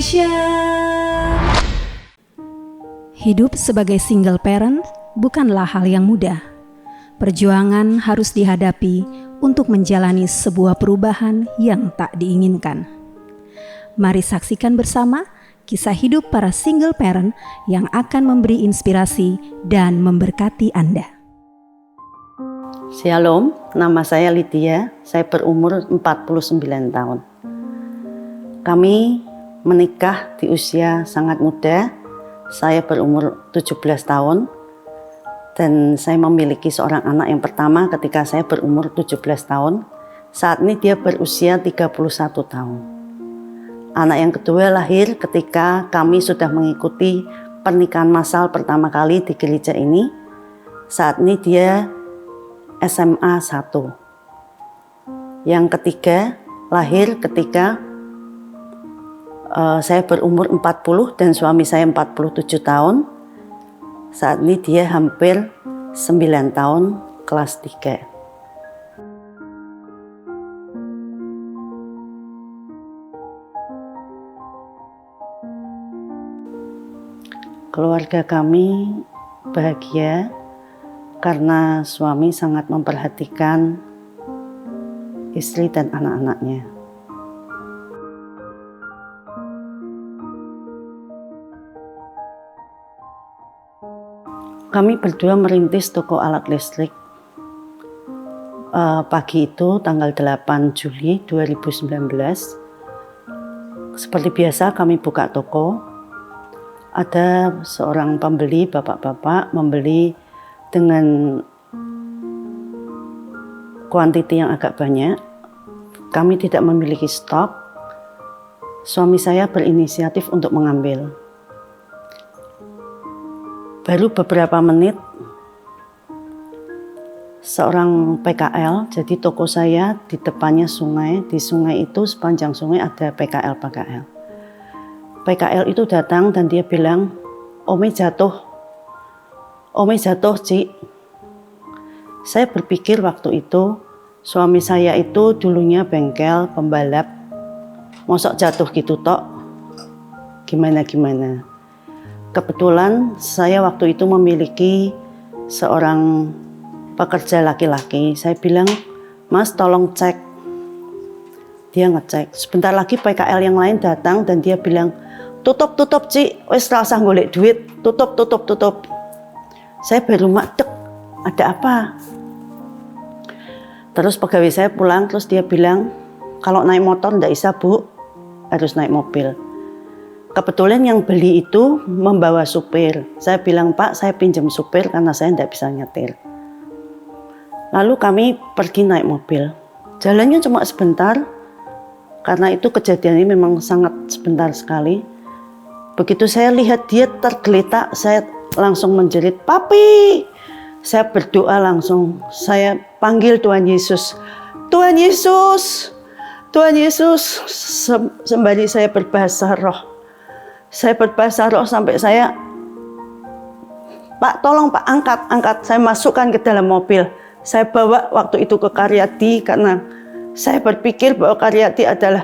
Indonesia. Hidup sebagai single parent bukanlah hal yang mudah. Perjuangan harus dihadapi untuk menjalani sebuah perubahan yang tak diinginkan. Mari saksikan bersama kisah hidup para single parent yang akan memberi inspirasi dan memberkati Anda. Shalom, nama saya Lydia, saya berumur 49 tahun. Kami menikah di usia sangat muda, saya berumur 17 tahun dan saya memiliki seorang anak yang pertama ketika saya berumur 17 tahun. Saat ini dia berusia 31 tahun. Anak yang kedua lahir ketika kami sudah mengikuti pernikahan massal pertama kali di gereja ini. Saat ini dia SMA 1. Yang ketiga lahir ketika saya berumur 40 dan suami saya 47 tahun. Saat ini dia hampir 9 tahun, kelas 3. Keluarga kami bahagia karena suami sangat memperhatikan istri dan anak-anaknya. Kami berdua merintis toko alat listrik. Pagi itu tanggal 8 Juli 2019. Seperti biasa kami buka toko. Ada seorang pembeli, bapak-bapak membeli dengan kuantiti yang agak banyak. Kami tidak memiliki stok. Suami saya berinisiatif untuk mengambil. Baru beberapa menit, seorang PKL, jadi toko saya di depannya sungai, di sungai itu sepanjang sungai ada PKL. PKL itu datang dan dia bilang, Ome jatuh, Ci. Saya berpikir waktu itu, suami saya itu dulunya bengkel, pembalap, mosok jatuh gitu tok, gimana. Kebetulan saya waktu itu memiliki seorang pekerja laki-laki. Saya bilang, Mas tolong cek. Dia ngecek. Sebentar lagi PKL yang lain datang dan dia bilang, tutup Ci, wis ra usah golek duit, tutup. Saya baru madeg, ada apa? Terus pegawai saya pulang, terus dia bilang, kalau naik motor ndak bisa Bu, harus naik mobil. Kebetulan yang beli itu membawa supir. Saya bilang, Pak, saya pinjam supir karena saya tidak bisa nyetir. Lalu kami pergi naik mobil. Jalannya cuma sebentar, karena itu kejadiannya memang sangat sebentar sekali. Begitu saya lihat dia tergeletak, saya langsung menjerit, Papi! Saya berdoa langsung, saya panggil Tuhan Yesus. Tuhan Yesus! Tuhan Yesus! Sembari saya berbahasa roh. Saya berbahasa roh sampai saya, Pak tolong Pak angkat. Saya masukkan ke dalam mobil. Saya bawa waktu itu ke Karyadi karena saya berpikir bahwa Karyadi adalah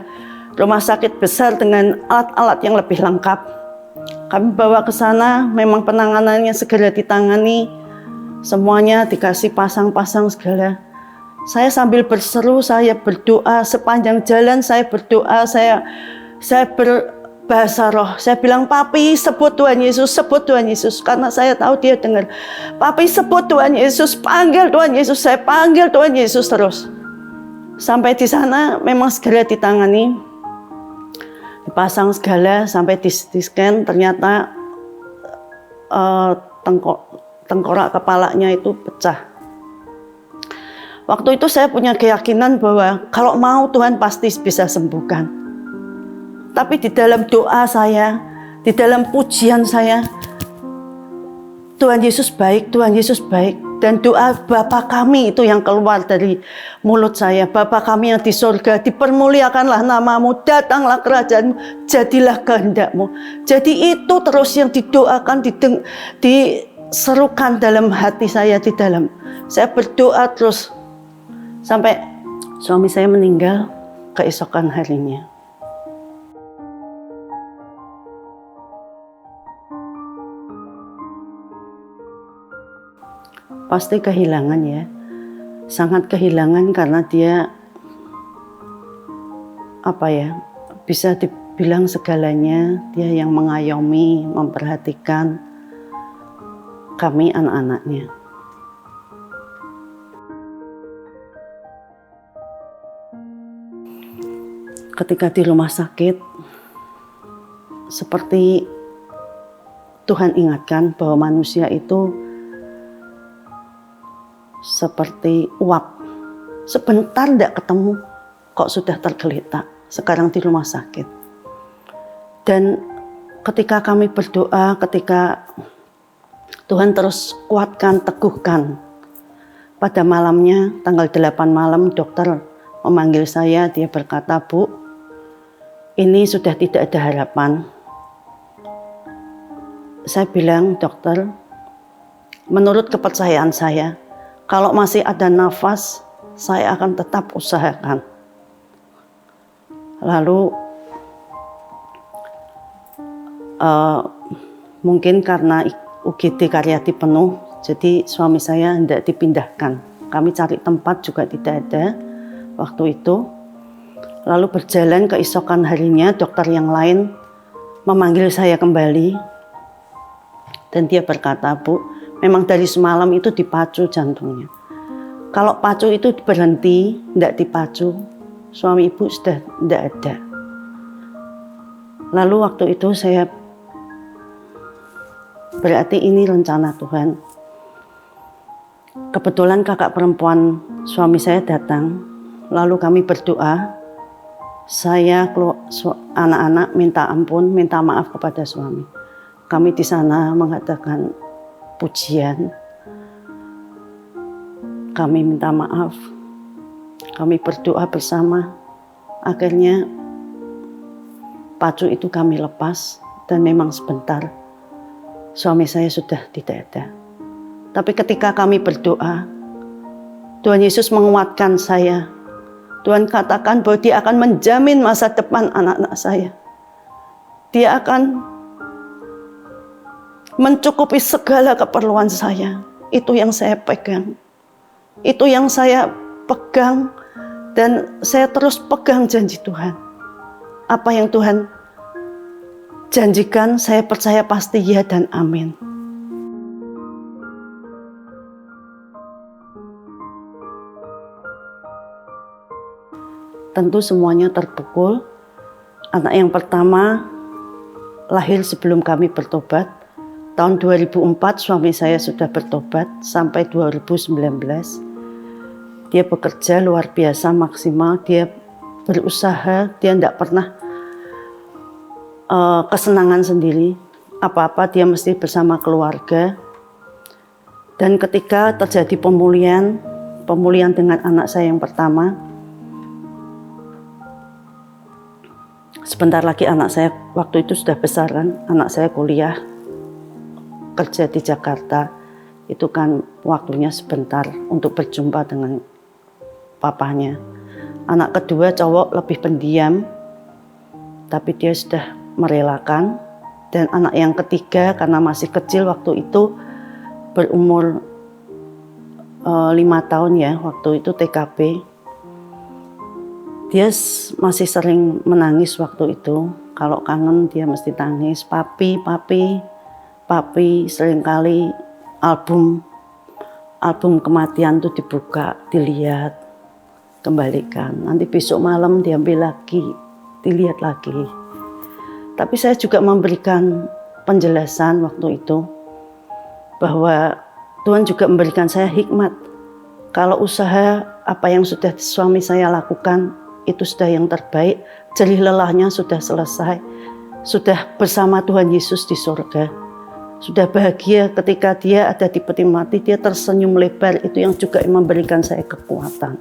rumah sakit besar dengan alat-alat yang lebih lengkap. Kami bawa ke sana, memang penanganannya segera ditangani. Semuanya dikasih pasang-pasang segala. Saya sambil berseru, saya berdoa sepanjang jalan, saya berdoa, saya bahasa roh, saya bilang, Papi sebut Tuhan Yesus, karena saya tahu dia dengar. Papi sebut Tuhan Yesus, panggil Tuhan Yesus, saya panggil Tuhan Yesus terus. Sampai di sana memang segera ditangani, dipasang segala, sampai di scan ternyata tengkorak kepalanya itu pecah. Waktu itu saya punya keyakinan bahwa kalau mau Tuhan pasti bisa sembuhkan. Tapi di dalam doa saya, di dalam pujian saya, Tuhan Yesus baik. Dan doa Bapa kami itu yang keluar dari mulut saya. Bapa kami yang di surga, dipermuliakanlah namamu, datanglah kerajaanmu, jadilah kehendakmu. Jadi itu terus yang didoakan, diserukan dalam hati saya, saya berdoa terus. Sampai suami saya meninggal keesokan harinya. pasti kehilangan ya. Sangat kehilangan karena dia bisa dibilang segalanya. Dia yang mengayomi, memperhatikan kami anak-anaknya. Ketika di rumah sakit, seperti Tuhan ingatkan bahwa manusia itu seperti uap. Sebentar tidak ketemu, kok sudah tergeletak. Sekarang di rumah sakit. Dan ketika kami berdoa, ketika Tuhan terus kuatkan, teguhkan. Pada malamnya, tanggal 8 malam, dokter memanggil saya. Dia berkata, "Bu, ini sudah tidak ada harapan." Saya bilang, "Dokter, menurut kepercayaan saya, kalau masih ada nafas, saya akan tetap usahakan." Lalu mungkin karena UGD Karyati penuh, jadi suami saya hendak dipindahkan. Kami cari tempat juga tidak ada waktu itu. Lalu berjalan keesokan harinya, dokter yang lain memanggil saya kembali. Dan dia berkata, "Bu, memang dari semalam itu dipacu jantungnya. Kalau pacu itu berhenti, tidak dipacu, suami ibu sudah tidak ada." Lalu waktu itu saya, berarti ini rencana Tuhan. Kebetulan kakak perempuan suami saya datang, lalu kami berdoa. Saya, anak-anak minta ampun, minta maaf kepada suami. Kami di sana mengadakan pujian. Kami minta maaf. Kami berdoa bersama. Akhirnya pacu itu kami lepas dan memang sebentar suami saya sudah tidak ada. Tapi ketika kami berdoa, Tuhan Yesus menguatkan saya. Tuhan katakan bahwa Dia akan menjamin masa depan anak-anak saya. Dia akan mencukupi segala keperluan saya. Itu yang saya pegang. Itu yang saya pegang dan saya terus pegang janji Tuhan. Apa yang Tuhan janjikan, saya percaya pasti ya dan amin. Tentu semuanya terpukul. Anak yang pertama lahir sebelum kami bertobat. Tahun 2004 suami saya sudah bertobat sampai 2019. Dia bekerja luar biasa maksimal. Dia berusaha. Dia tidak pernah kesenangan sendiri. Apa-apa dia mesti bersama keluarga. Dan ketika terjadi pemulihan dengan anak saya yang pertama, sebentar lagi anak saya waktu itu sudah besar kan, anak saya kuliah, kerja di Jakarta, itu kan waktunya sebentar untuk berjumpa dengan papanya. Anak kedua cowok lebih pendiam, tapi dia sudah merelakan. Dan anak yang ketiga karena masih kecil waktu itu, berumur 5 tahun ya, waktu itu TKP. Dia masih sering menangis waktu itu. Kalau kangen dia mesti nangis. Papi. Seringkali album kematian itu dibuka, dilihat, kembalikan. Nanti besok malam diambil lagi, dilihat lagi. Tapi saya juga memberikan penjelasan waktu itu bahwa Tuhan juga memberikan saya hikmat. Kalau usaha apa yang sudah suami saya lakukan itu sudah yang terbaik, jerih lelahnya sudah selesai, sudah bersama Tuhan Yesus di surga, sudah bahagia ketika dia ada di peti mati, dia tersenyum lebar. Itu yang juga memberikan saya kekuatan.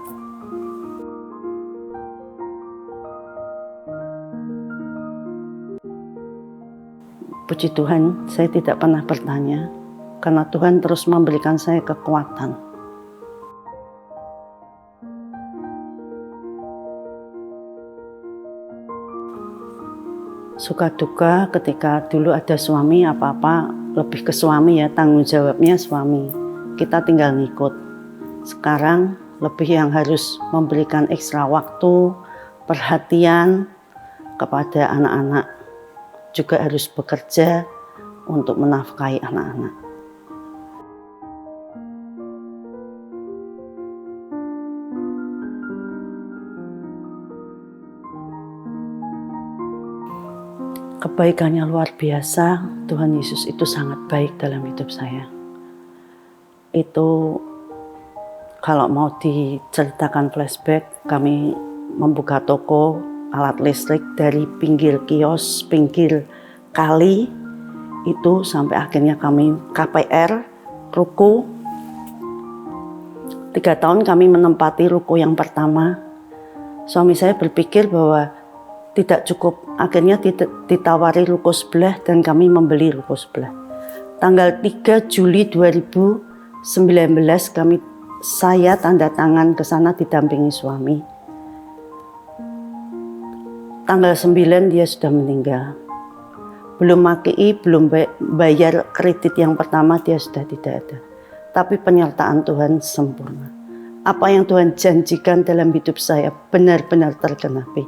Puji Tuhan, saya tidak pernah bertanya, karena Tuhan terus memberikan saya kekuatan. Suka duka ketika dulu ada suami, apa-apa lebih ke suami ya, tanggung jawabnya suami. kita tinggal ngikut. Sekarang lebih yang harus memberikan ekstra waktu, perhatian kepada anak-anak. Juga harus bekerja untuk menafkahi anak-anak. Kebaikannya luar biasa. Tuhan Yesus itu sangat baik dalam hidup saya. Itu kalau mau diceritakan flashback, kami membuka toko alat listrik dari pinggir kios, pinggir kali, itu sampai akhirnya kami KPR, ruko. 3 tahun kami menempati ruko yang pertama. Suami saya berpikir bahwa tidak cukup, akhirnya ditawari ruko sebelah dan kami membeli ruko sebelah. Tanggal 3 Juli 2019 saya tanda tangan ke sana didampingi suami. Tanggal 9 dia sudah meninggal. Belum MAKI, belum bayar kredit yang pertama, dia sudah tidak ada. Tapi penyertaan Tuhan sempurna. Apa yang Tuhan janjikan dalam hidup saya benar-benar tergenapi.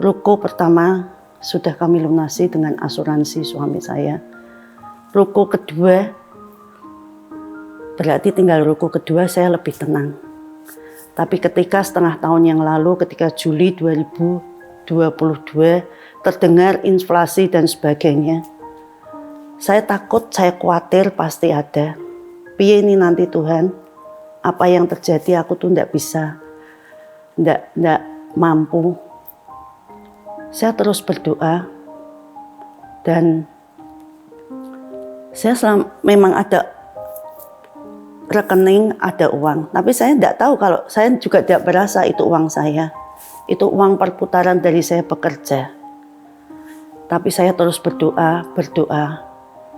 Ruko pertama sudah kami lunasi dengan asuransi suami saya. Ruko kedua, berarti tinggal ruko kedua saya lebih tenang. Tapi ketika setengah tahun yang lalu, ketika Juli 2022, terdengar inflasi dan sebagainya, saya takut, saya khawatir pasti ada. Piye ini nanti Tuhan, apa yang terjadi aku tuh tidak bisa, tidak mampu. Saya terus berdoa dan saya memang ada rekening, ada uang. Tapi saya tidak tahu, kalau saya juga tidak berasa itu uang saya. Itu uang perputaran dari saya bekerja. Tapi saya terus berdoa.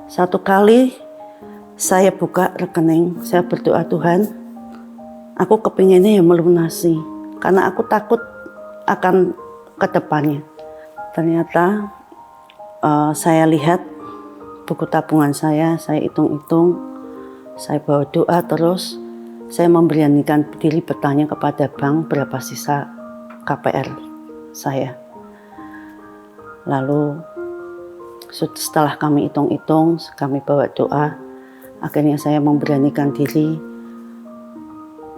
Satu kali saya buka rekening, saya berdoa, Tuhan, aku kepinginnya ya melunasi. Karena aku takut akan ke depannya. Ternyata saya lihat buku tabungan saya hitung-hitung, saya bawa doa terus, saya memberanikan diri bertanya kepada bank berapa sisa KPR saya. Lalu setelah kami hitung-hitung, kami bawa doa, akhirnya saya memberanikan diri,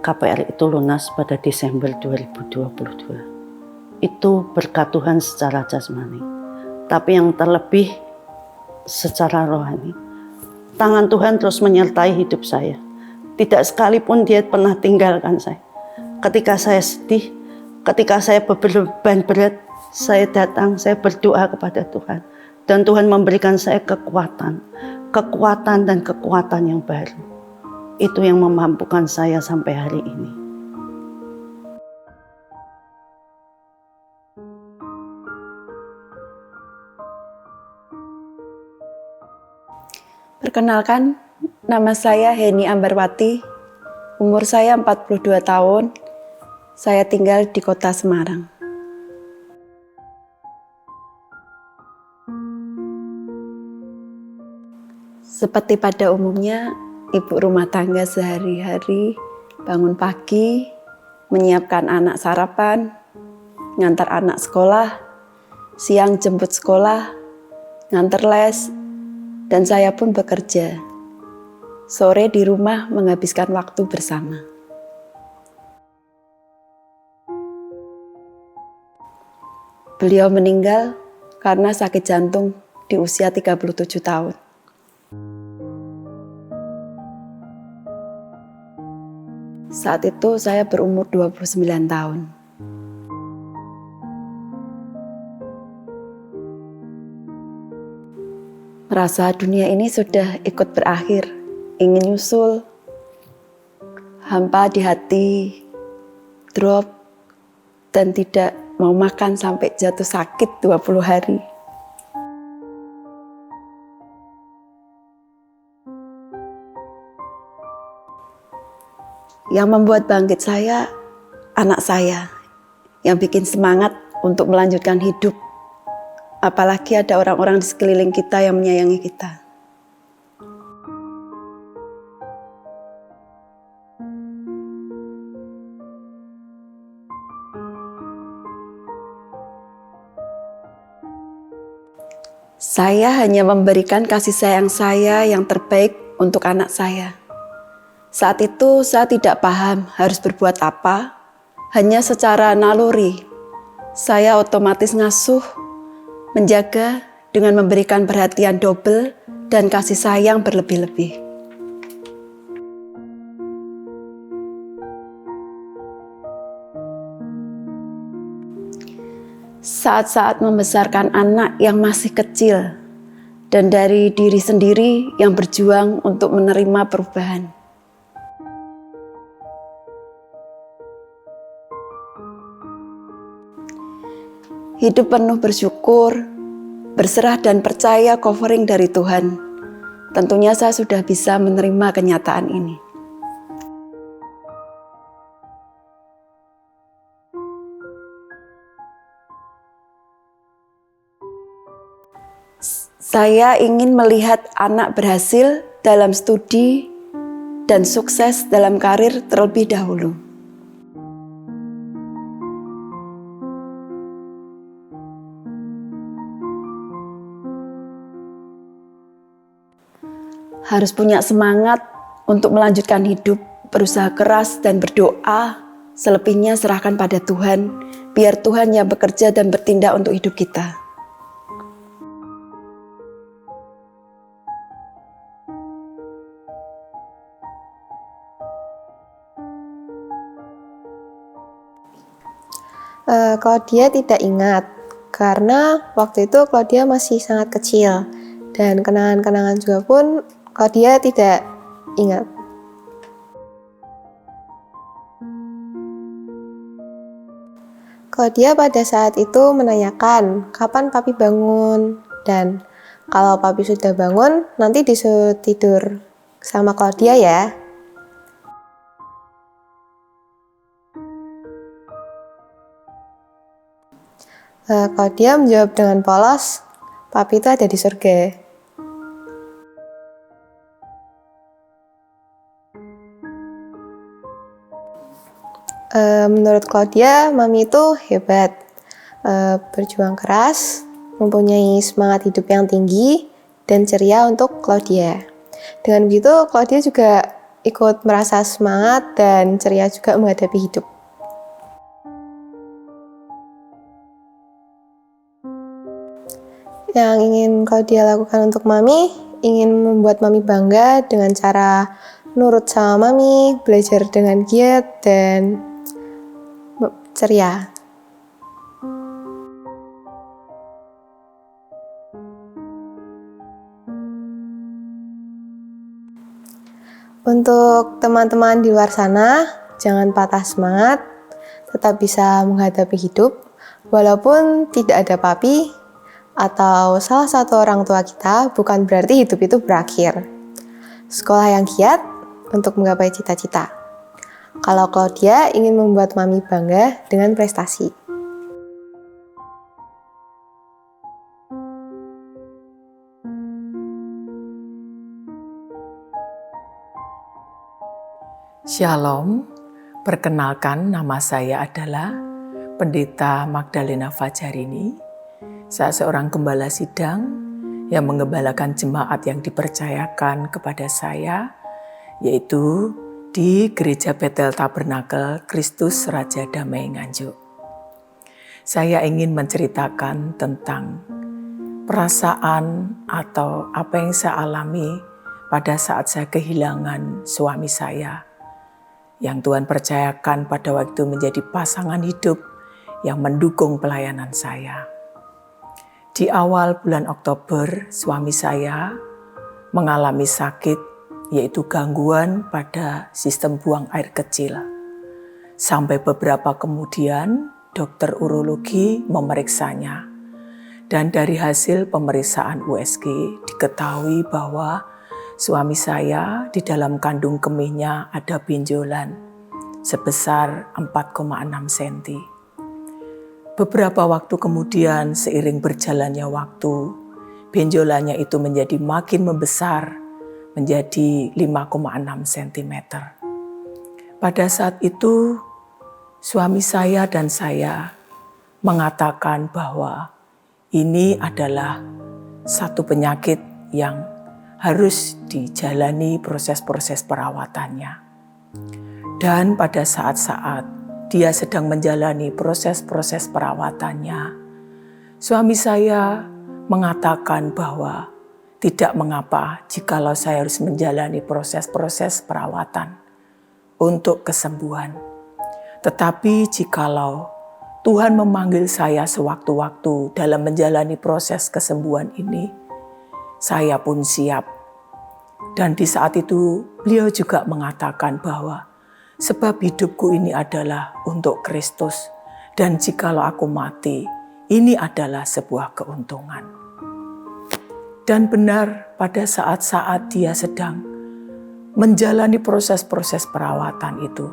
KPR itu lunas pada Desember 2022. Itu berkat Tuhan secara jasmani. Tapi yang terlebih secara rohani, tangan Tuhan terus menyertai hidup saya. Tidak sekalipun dia pernah tinggalkan saya. Ketika saya sedih, ketika saya beban berat, saya datang, saya berdoa kepada Tuhan. Dan Tuhan memberikan saya kekuatan dan kekuatan yang baru. Itu yang memampukan saya sampai hari ini. Perkenalkan, nama saya Heni Ambarwati, umur saya 42 tahun, saya tinggal di kota Semarang. Seperti pada umumnya, ibu rumah tangga sehari-hari bangun pagi, menyiapkan anak sarapan, ngantar anak sekolah, siang jemput sekolah, ngantar les, dan saya pun bekerja. Sore di rumah menghabiskan waktu bersama. Beliau meninggal karena sakit jantung di usia 37 tahun. Saat itu saya berumur 29 tahun. Merasa dunia ini sudah ikut berakhir, ingin nyusul, hampa di hati, drop, dan tidak mau makan sampai jatuh sakit 20 hari. Yang membuat bangkit saya, anak saya, yang bikin semangat untuk melanjutkan hidup. Apalagi ada orang-orang di sekeliling kita yang menyayangi kita. Saya hanya memberikan kasih sayang saya yang terbaik untuk anak saya. Saat itu saya tidak paham harus berbuat apa, hanya secara naluri. Saya otomatis ngasuh, menjaga dengan memberikan perhatian double dan kasih sayang berlebih-lebih. Saat-saat membesarkan anak yang masih kecil dan dari diri sendiri yang berjuang untuk menerima perubahan. Hidup penuh bersyukur, berserah dan percaya covering dari Tuhan. Tentunya saya sudah bisa menerima kenyataan ini. Saya ingin melihat anak berhasil dalam studi dan sukses dalam karir terlebih dahulu. Harus punya semangat untuk melanjutkan hidup, berusaha keras dan berdoa, selebihnya serahkan pada Tuhan, biar Tuhan yang bekerja dan bertindak untuk hidup kita. Claudia tidak ingat, karena waktu itu Claudia masih sangat kecil, dan kenangan-kenangan juga pun Claudia tidak ingat. Claudia pada saat itu menanyakan kapan papi bangun, dan kalau papi sudah bangun, nanti disuruh tidur sama Claudia ya. Claudia menjawab dengan polos, papi itu ada di surga. Menurut Claudia, mami itu hebat, berjuang keras, mempunyai semangat hidup yang tinggi, dan ceria untuk Claudia. Dengan begitu, Claudia juga ikut merasa semangat dan ceria juga menghadapi hidup. Yang ingin Claudia lakukan untuk mami, ingin membuat mami bangga dengan cara nurut sama mami, belajar dengan giat dan ceria. Untuk teman-teman di luar sana, jangan patah semangat, tetap bisa menghadapi hidup, walaupun tidak ada papi, atau salah satu orang tua kita, bukan berarti hidup itu berakhir. Sekolah yang giat untuk menggapai cita-cita. Kalau Claudia ingin membuat mami bangga dengan prestasi. Shalom, perkenalkan nama saya adalah Pendeta Magdalena Fajarini. Saya seorang gembala sidang yang mengembalakan jemaat yang dipercayakan kepada saya, yaitu di Gereja Bethel Tabernakel Kristus Raja Damai Nganjuk. Saya ingin menceritakan tentang perasaan atau apa yang saya alami pada saat saya kehilangan suami saya, yang Tuhan percayakan pada waktu menjadi pasangan hidup yang mendukung pelayanan saya. Di awal bulan Oktober, suami saya mengalami sakit, yaitu gangguan pada sistem buang air kecil. Sampai beberapa kemudian, dokter urologi memeriksanya. Dan dari hasil pemeriksaan USG diketahui bahwa suami saya di dalam kandung kemihnya ada benjolan sebesar 4,6 cm. Beberapa waktu kemudian, seiring berjalannya waktu, benjolannya itu menjadi makin membesar, menjadi 5,6 cm. Pada saat itu, suami saya dan saya mengatakan bahwa ini adalah satu penyakit yang harus dijalani proses-proses perawatannya. Dan pada saat-saat dia sedang menjalani proses-proses perawatannya, suami saya mengatakan bahwa tidak mengapa jikalau saya harus menjalani proses-proses perawatan untuk kesembuhan. Tetapi jikalau Tuhan memanggil saya sewaktu-waktu dalam menjalani proses kesembuhan ini, saya pun siap. Dan di saat itu beliau juga mengatakan bahwa sebab hidupku ini adalah untuk Kristus, dan jikalau aku mati, ini adalah sebuah keuntungan. Dan benar pada saat-saat dia sedang menjalani proses-proses perawatan itu,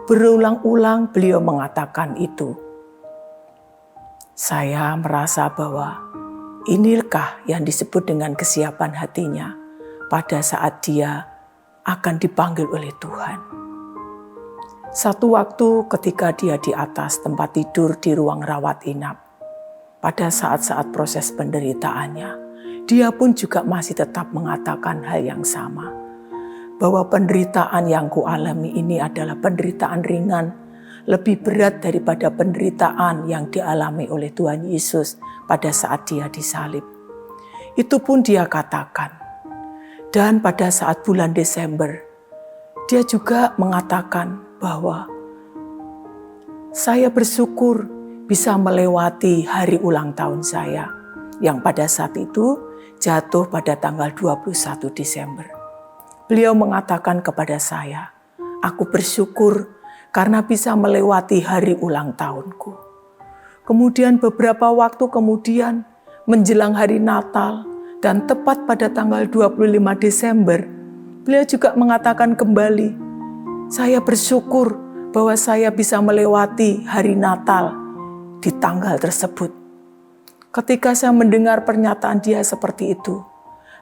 berulang-ulang beliau mengatakan itu. Saya merasa bahwa inilah yang disebut dengan kesiapan hatinya pada saat dia akan dipanggil oleh Tuhan. Satu waktu ketika dia di atas tempat tidur di ruang rawat inap, pada saat-saat proses penderitaannya, dia pun juga masih tetap mengatakan hal yang sama, bahwa penderitaan yang kualami ini adalah penderitaan ringan, lebih berat daripada penderitaan yang dialami oleh Tuhan Yesus pada saat dia disalib. Itu pun dia katakan. Dan pada saat bulan Desember, dia juga mengatakan bahwa saya bersyukur bisa melewati hari ulang tahun saya, yang pada saat itu jatuh pada tanggal 21 Desember. Beliau mengatakan kepada saya, aku bersyukur karena bisa melewati hari ulang tahunku. Kemudian beberapa waktu kemudian menjelang hari Natal dan tepat pada tanggal 25 Desember, beliau juga mengatakan kembali, saya bersyukur bahwa saya bisa melewati hari Natal di tanggal tersebut. Ketika saya mendengar pernyataan dia seperti itu,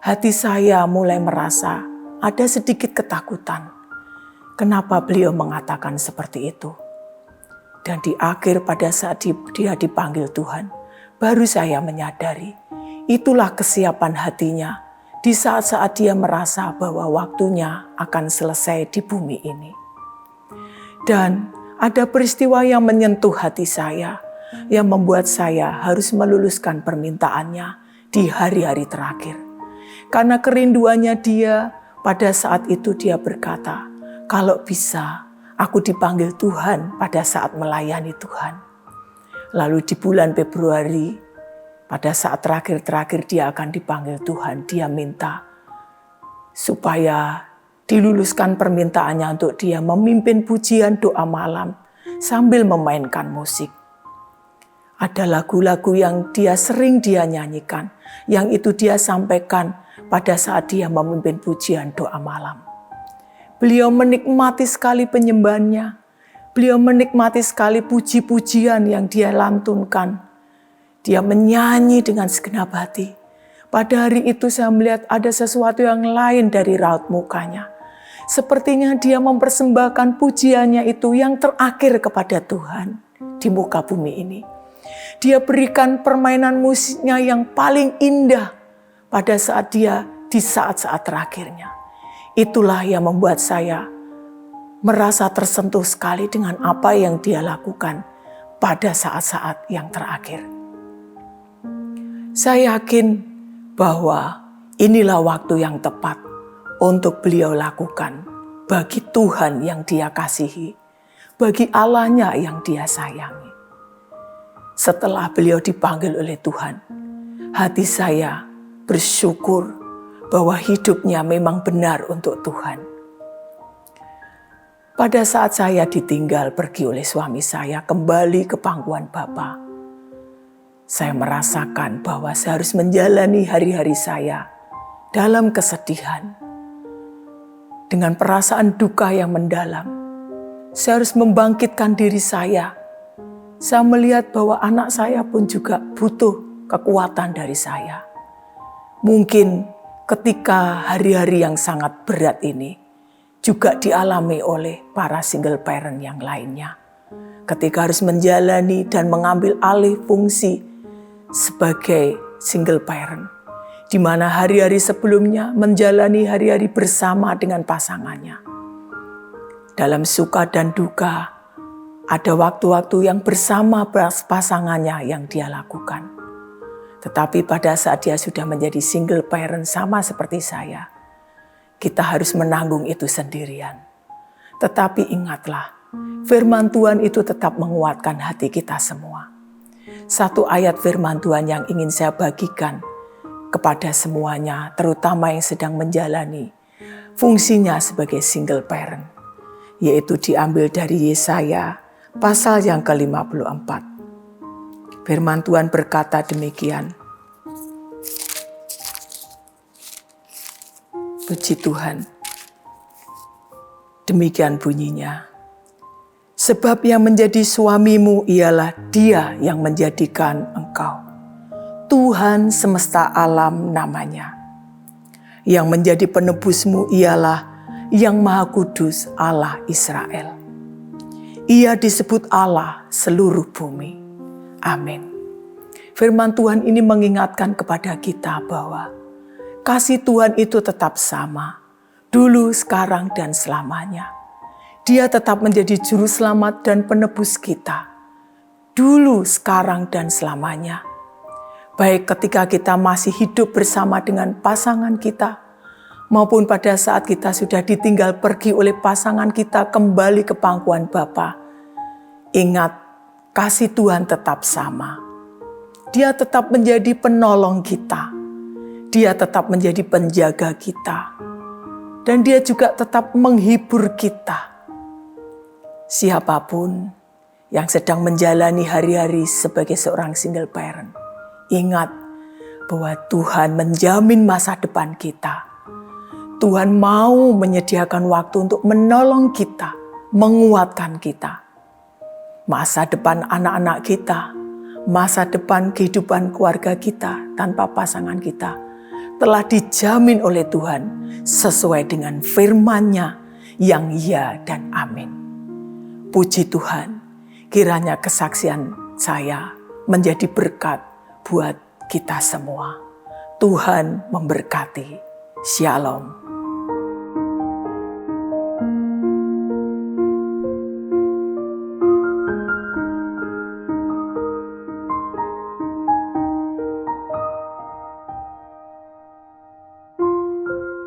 hati saya mulai merasa ada sedikit ketakutan. Kenapa beliau mengatakan seperti itu? Dan di akhir pada saat dia dipanggil Tuhan, baru saya menyadari itulah kesiapan hatinya di saat-saat dia merasa bahwa waktunya akan selesai di bumi ini. Dan ada peristiwa yang menyentuh hati saya, yang membuat saya harus meluluskan permintaannya di hari-hari terakhir. Karena kerinduannya dia, pada saat itu dia berkata, kalau bisa aku dipanggil Tuhan pada saat melayani Tuhan. Lalu di bulan Februari, pada saat terakhir-terakhir dia akan dipanggil Tuhan, dia minta supaya diluluskan permintaannya untuk dia memimpin pujian doa malam sambil memainkan musik. Ada lagu-lagu yang sering dia nyanyikan, yang itu dia sampaikan pada saat dia memimpin pujian doa malam. Beliau menikmati sekali penyembahannya, beliau menikmati sekali puji-pujian yang dia lantunkan. Dia menyanyi dengan segenap hati. Pada hari itu saya melihat ada sesuatu yang lain dari raut mukanya. Sepertinya dia mempersembahkan pujiannya itu yang terakhir kepada Tuhan di muka bumi ini. Dia berikan permainan musiknya yang paling indah pada saat dia di saat-saat terakhirnya. Itulah yang membuat saya merasa tersentuh sekali dengan apa yang dia lakukan pada saat-saat yang terakhir. Saya yakin bahwa inilah waktu yang tepat untuk beliau lakukan bagi Tuhan yang dia kasihi, bagi Allahnya yang dia sayangi. Setelah beliau dipanggil oleh Tuhan, hati saya bersyukur bahwa hidupnya memang benar untuk Tuhan. Pada saat saya ditinggal pergi oleh suami saya kembali ke pangkuan Bapa, saya merasakan bahwa saya harus menjalani hari-hari saya dalam kesedihan. Dengan perasaan duka yang mendalam, saya harus membangkitkan diri saya. Saya melihat bahwa anak saya pun juga butuh kekuatan dari saya. Mungkin ketika hari-hari yang sangat berat ini juga dialami oleh para single parent yang lainnya. Ketika harus menjalani dan mengambil alih fungsi sebagai single parent, di mana hari-hari sebelumnya menjalani hari-hari bersama dengan pasangannya. Dalam suka dan duka, ada waktu-waktu yang bersama pasangannya yang dia lakukan. Tetapi pada saat dia sudah menjadi single parent sama seperti saya, kita harus menanggung itu sendirian. Tetapi ingatlah, firman Tuhan itu tetap menguatkan hati kita semua. Satu ayat firman Tuhan yang ingin saya bagikan kepada semuanya, terutama yang sedang menjalani fungsinya sebagai single parent, yaitu diambil dari Yesaya pasal yang ke-54. Firman Tuhan berkata demikian. Puji Tuhan. Demikian bunyinya. Sebab yang menjadi suamimu ialah Dia yang menjadikan engkau. Tuhan semesta alam namanya. Yang menjadi penebusmu ialah Yang Maha Kudus Allah Israel. Ia disebut Allah seluruh bumi. Amin. Firman Tuhan ini mengingatkan kepada kita bahwa kasih Tuhan itu tetap sama, dulu, sekarang, dan selamanya. Dia tetap menjadi juru selamat dan penebus kita, dulu, sekarang, dan selamanya. Baik ketika kita masih hidup bersama dengan pasangan kita, maupun pada saat kita sudah ditinggal pergi oleh pasangan kita kembali ke pangkuan Bapa. Ingat, kasih Tuhan tetap sama. Dia tetap menjadi penolong kita. Dia tetap menjadi penjaga kita. Dan dia juga tetap menghibur kita. Siapapun yang sedang menjalani hari-hari sebagai seorang single parent, ingat bahwa Tuhan menjamin masa depan kita. Tuhan mau menyediakan waktu untuk menolong kita, menguatkan kita. Masa depan anak-anak kita, masa depan kehidupan keluarga kita tanpa pasangan kita telah dijamin oleh Tuhan sesuai dengan firman-Nya yang ya dan amin. Puji Tuhan, kiranya kesaksian saya menjadi berkat buat kita semua. Tuhan memberkati. Shalom.